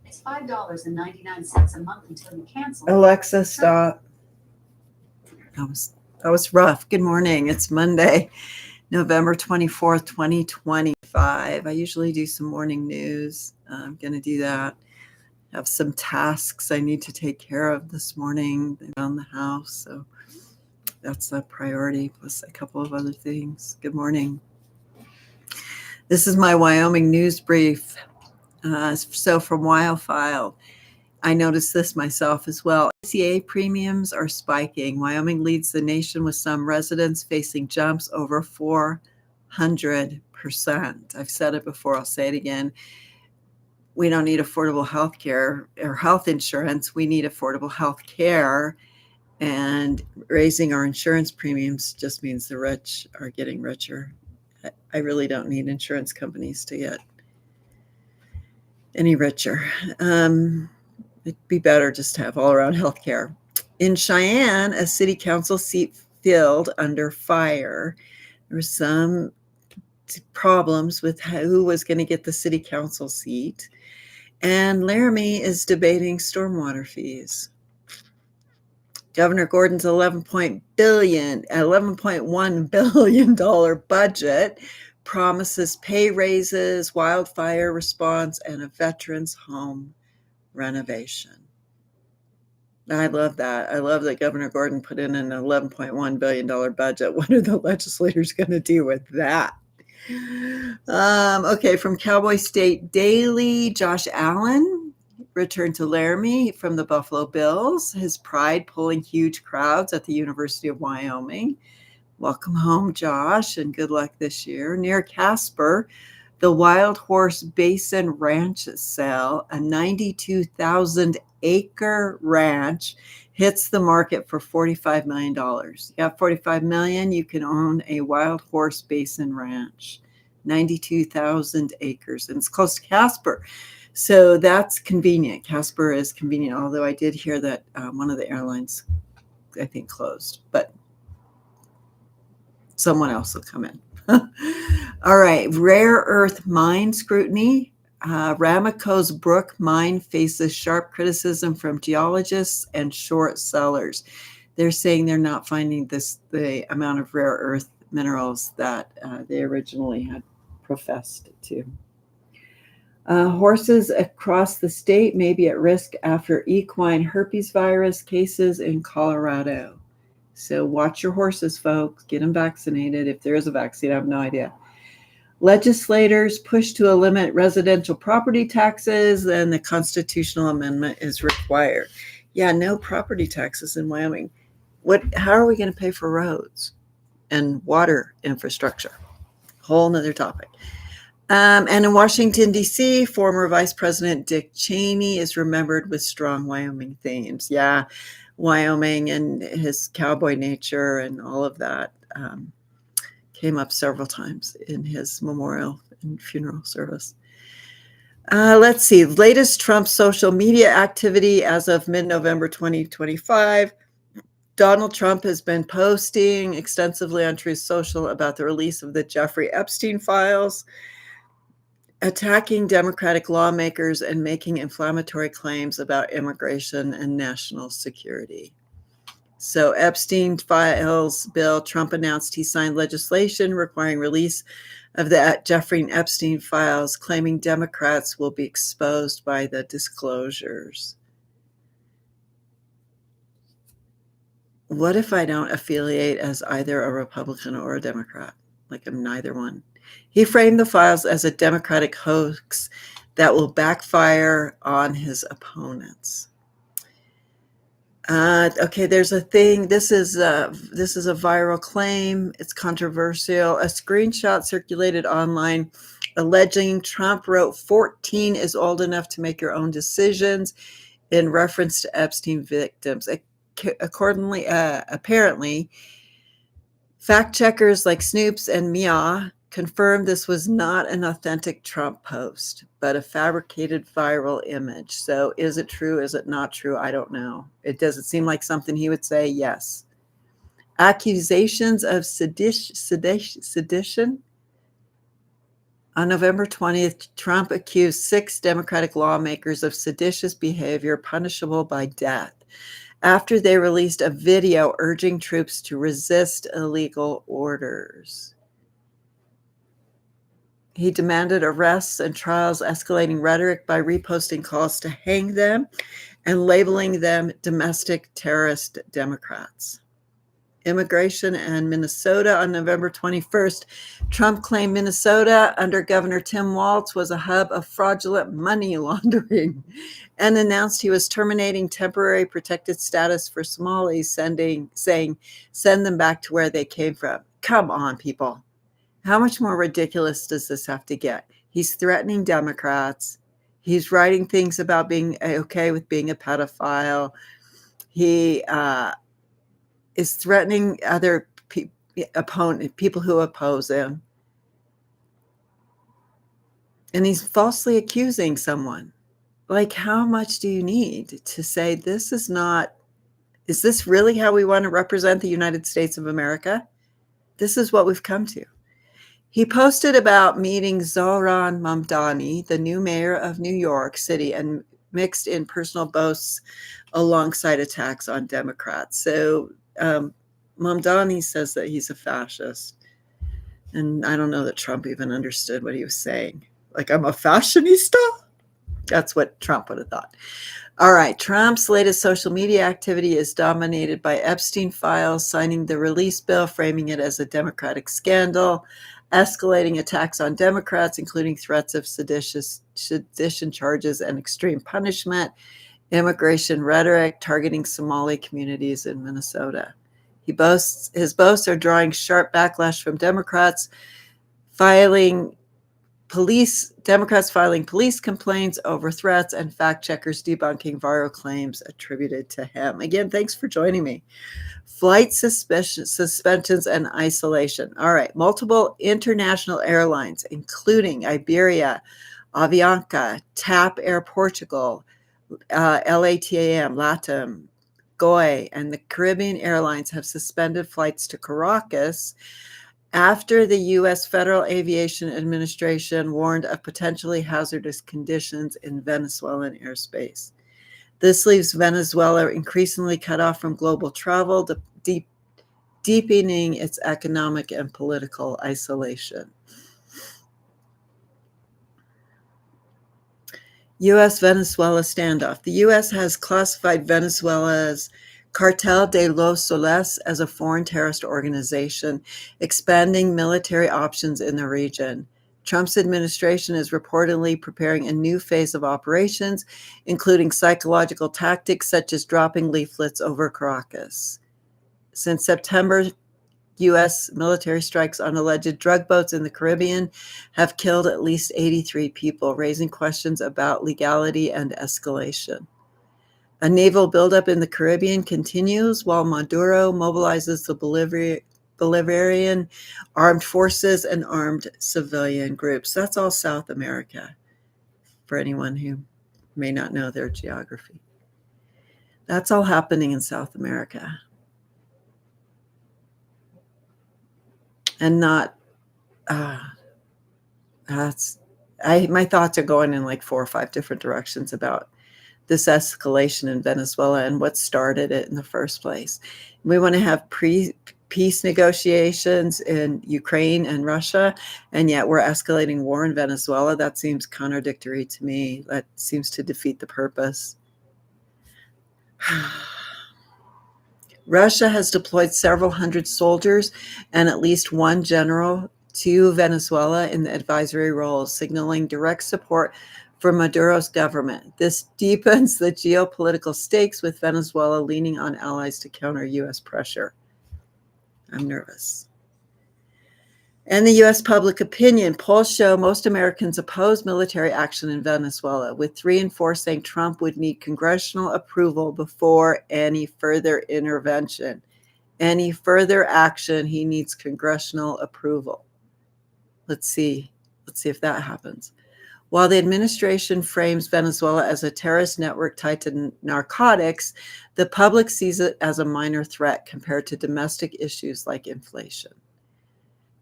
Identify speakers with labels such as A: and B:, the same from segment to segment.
A: It's $5.99 a month until you cancel.
B: Alexa, stop. That was rough. Good morning. It's Monday, November 24th, 2025. I usually do some morning news. I'm going to do that. I have some tasks I need to take care of this morning around the house. So that's a priority, plus a couple of other things. Good morning. This is my Wyoming news brief. So from WyoFile, I noticed this myself as well. ACA premiums are spiking. Wyoming leads the nation with some residents facing jumps over 400%. I've said it before, I'll say it again. We don't need affordable health care or health insurance. We need affordable health care. And raising our insurance premiums just means the rich are getting richer. I really don't need insurance companies to get any richer. It'd be better just to have all-around health care. In Cheyenne, a city council seat filled under fire. There were some problems with who was going to get the city council seat. And Laramie is debating stormwater fees. Governor Gordon's $11.1 billion budget promises pay raises, wildfire response, and a veterans home renovation. I love that. I love that Governor Gordon put in an $11.1 billion budget. What are the legislators going to do with that? Okay, from Cowboy State Daily, Josh Allen returned to Laramie from the Buffalo Bills. His pride pulling huge crowds at the University of Wyoming. Welcome home, Josh, and good luck this year. Near Casper, the Wild Horse Basin Ranch sale, a 92,000-acre ranch, hits the market for $45 million. You got $45 million, you can own a Wild Horse Basin Ranch, 92,000 acres, and it's close to Casper. So that's convenient. Casper is convenient, although I did hear that one of the airlines, I think, closed, but someone else will come in. All right, rare earth mine scrutiny. Ramaco's Brook mine faces sharp criticism from geologists and short sellers. They're saying they're not finding the amount of rare earth minerals that they originally had professed to. Horses across the state may be at risk after equine herpes virus cases in Colorado. So watch your horses, folks. Get them vaccinated. If there is a vaccine, I have no idea. Legislators push to limit residential property taxes, and the constitutional amendment is required. Yeah, no property taxes in Wyoming. How are we going to pay for roads and water infrastructure? Whole nother topic. And in Washington, D.C., former Vice President Dick Cheney is remembered with strong Wyoming themes. Yeah, Wyoming and his cowboy nature and all of that came up several times in his memorial and funeral service. Let's see. Latest Trump social media activity as of mid-November 2025. Donald Trump has been posting extensively on Truth Social about the release of the Jeffrey Epstein files, attacking Democratic lawmakers and making inflammatory claims about immigration and national security. So Epstein files bill, Trump announced he signed legislation requiring release of the Jeffrey Epstein files, claiming Democrats will be exposed by the disclosures. What if I don't affiliate as either a Republican or a Democrat? Like I'm neither one. He framed the files as a Democratic hoax that will backfire on his opponents. Okay, there's a thing. This is a viral claim. It's controversial. A screenshot circulated online alleging Trump wrote 14 is old enough to make your own decisions in reference to Epstein victims. Apparently, fact checkers like Snopes and Mia confirmed this was not an authentic Trump post, but a fabricated viral image. So is it true? Is it not true? I don't know. It doesn't seem like something he would say. Yes. Accusations of sedition. On November 20th, Trump accused 6 Democratic lawmakers of seditious behavior punishable by death after they released a video urging troops to resist illegal orders. He demanded arrests and trials, escalating rhetoric by reposting calls to hang them and labeling them domestic terrorist Democrats. Immigration and Minnesota. On November 21st, Trump claimed Minnesota under Governor Tim Walz was a hub of fraudulent money laundering and announced he was terminating temporary protected status for Somalis, saying, send them back to where they came from. Come on, people. How much more ridiculous does this have to get? He's threatening Democrats. He's writing things about being okay with being a pedophile. He is threatening other people who oppose him. And he's falsely accusing someone. Like, how much do you need to say this is this really how we want to represent the United States of America? This is what we've come to. He posted about meeting Zohran Mamdani, the new mayor of New York City, and mixed in personal boasts alongside attacks on Democrats. So Mamdani says that he's a fascist. And I don't know that Trump even understood what he was saying. Like, I'm a fashionista? That's what Trump would have thought. All right, Trump's latest social media activity is dominated by Epstein files, signing the release bill, framing it as a Democratic scandal, escalating attacks on Democrats, including threats of sedition charges and extreme punishment, immigration rhetoric, targeting Somali communities in Minnesota. His boasts are drawing sharp backlash from Democrats filing police complaints over threats and fact checkers debunking viral claims attributed to him. Again, thanks for joining me. Flight suspensions and isolation. All right, multiple international airlines, including Iberia, Avianca, TAP Air Portugal, LATAM, LATAM, GOI, and the Caribbean Airlines have suspended flights to Caracas after the U.S. Federal Aviation Administration warned of potentially hazardous conditions in Venezuelan airspace. This leaves Venezuela increasingly cut off from global travel, deepening its economic and political isolation. U.S.-Venezuela standoff. The U.S. has classified Venezuela's Cartel de los Soles as a foreign terrorist organization, expanding military options in the region. Trump's administration is reportedly preparing a new phase of operations, including psychological tactics such as dropping leaflets over Caracas. Since September, U.S. military strikes on alleged drug boats in the Caribbean have killed at least 83 people, raising questions about legality and escalation. A naval buildup in the Caribbean continues while Maduro mobilizes the Bolivarian armed forces and armed civilian groups. That's all South America, for anyone who may not know their geography. That's all happening in South America. And not, my thoughts are going in like 4 or 5 different directions about this escalation in Venezuela and what started it in the first place. We want to have peace negotiations in Ukraine and Russia, and yet we're escalating war in Venezuela. That seems contradictory to me. That seems to defeat the purpose. Russia has deployed several hundred soldiers and at least one general to Venezuela in the advisory roles, signaling direct support for Maduro's government. This deepens the geopolitical stakes, with Venezuela leaning on allies to counter U.S. pressure. I'm nervous. And the U.S. public opinion. Polls show most Americans oppose military action in Venezuela, with 3 in 4 saying Trump would need congressional approval before any further intervention. Any further action, he needs congressional approval. Let's see if that happens. While the administration frames Venezuela as a terrorist network tied to narcotics, the public sees it as a minor threat compared to domestic issues like inflation.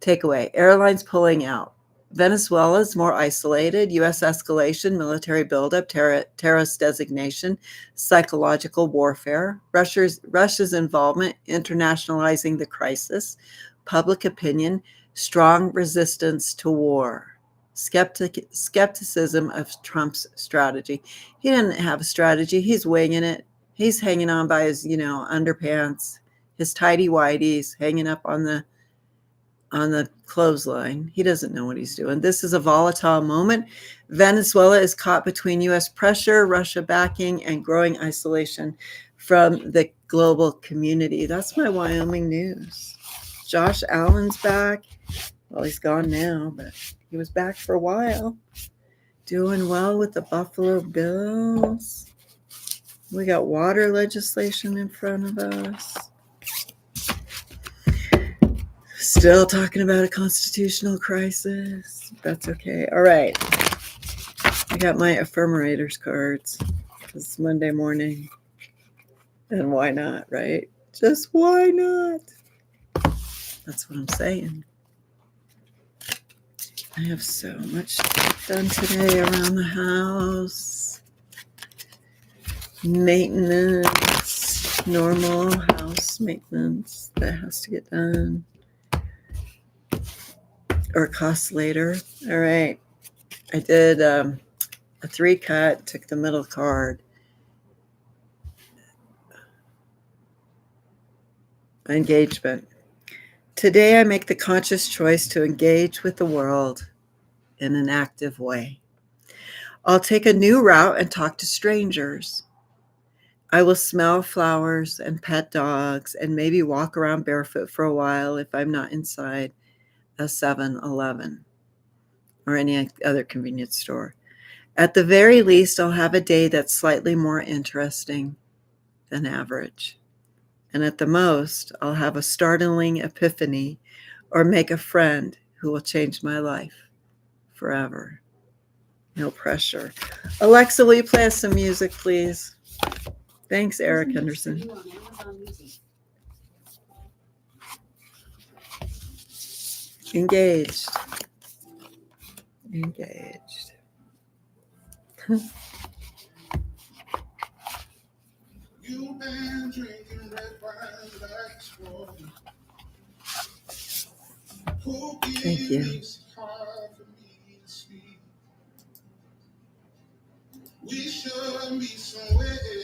B: Takeaway: airlines pulling out. Venezuela is more isolated. U.S. escalation, military buildup, terrorist designation, psychological warfare. Russia's involvement, internationalizing the crisis. Public opinion, strong resistance to war. Skepticism of Trump's strategy. He didn't have a strategy. He's winging it. He's hanging on by his, underpants, his tidy whities, hanging up on the clothesline. He doesn't know what he's doing. This is a volatile moment. Venezuela is caught between U.S. pressure, Russia backing, and growing isolation from the global community. That's my Wyoming news. Josh Allen's back. Well, he's gone now, but he was back for a while. Doing well with the Buffalo Bills. We got water legislation in front of us. Still talking about a constitutional crisis. That's okay. All right. I got my Affirmerators cards. It's Monday morning. And why not, right? Just why not? That's what I'm saying. I have so much done today around the house. Maintenance. Normal house maintenance that has to get done. Or costs later. All right. I did a 3-cut, took the middle card. Engagement. Today I make the conscious choice to engage with the world in an active way. I'll take a new route and talk to strangers. I will smell flowers and pet dogs and maybe walk around barefoot for a while if I'm not inside a 7-Eleven or any other convenience store. At the very least, I'll have a day that's slightly more interesting than average. And at the most, I'll have a startling epiphany or make a friend who will change my life forever. No pressure. Alexa, will you play us some music, please? Thanks, Eric Henderson. Engaged. Engaged.
C: You've been drinking red wine like straw.
B: Thank you.
C: It's hard for me to speak. We should be somewhere